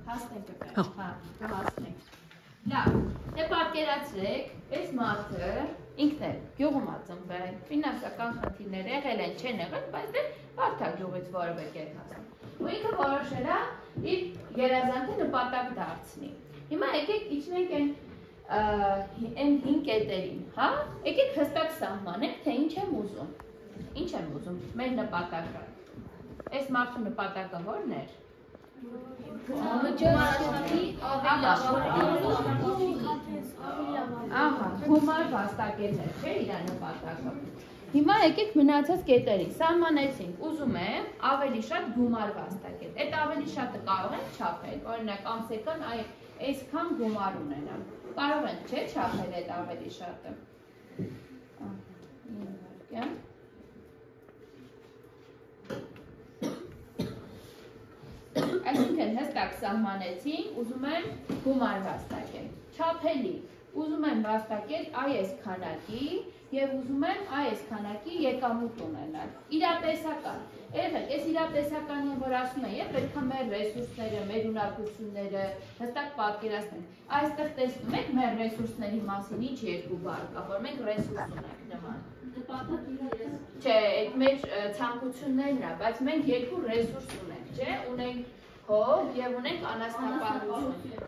հասնենք այդտեղ, հա, կհասնենք։ Լավ, դե պատկերացրեք, այս մարդը ինքն էլ գյուղում ա ծնվել, ֆինանսական խնդիրներ եղել են, չեն եղել, բայց դե բարդ ա գյուղից որևէ կետ հասնել։ Ու ինքը որոշել ա իր երազանքը նպատակ դարձնի։ Հիմա եկեք իջնենք այն 5 կետերին, հա? Եկեք հստակ սահմանենք, թե ինչ եմ ուզում։ Ինչ եմ ուզում, մեր նպատակը։ Այս մարդու նպատակը ո՞րն էր։ Ահա, գումար վաստակելներ, չէ՞ իր նպատակը։ Հիմա եկեք մնացած կետերին, սահմանեցինք, ուզում եմ ավելի շատ գումար վաստակել։ Այդ ավելի շատը կարող ենք չափել, օրինակ ամսական այսքան գումար ունենամ։ Կարող ենք, չէ՞, չափել այդ ավելի շատը։ Այսինքն հստակ սահմանեցինք, ուզում եմ գումար վաստակել, չափելի, ուզում եմ վաստակել այս քանակի և ուզում եմ այս քանակի եկամուտ ունենալ, իրատեսական, եղեք, այս իրատեսականին, որ ասում են, և պետք է մեր ռեսուրսները, մեր ունակությունները հստակ պատկերացնենք, այստեղ տեսնում եք մեր ռեսուրսների մասին ինչ երկու բառ կա, որ մենք ռեսուրս ունենք նման։ Չէ, այդ մեր ցանկություններն է, բայց մենք երկու ռեսուրս ունենք, չէ, ունենք հող և ունենք անասնապահություն։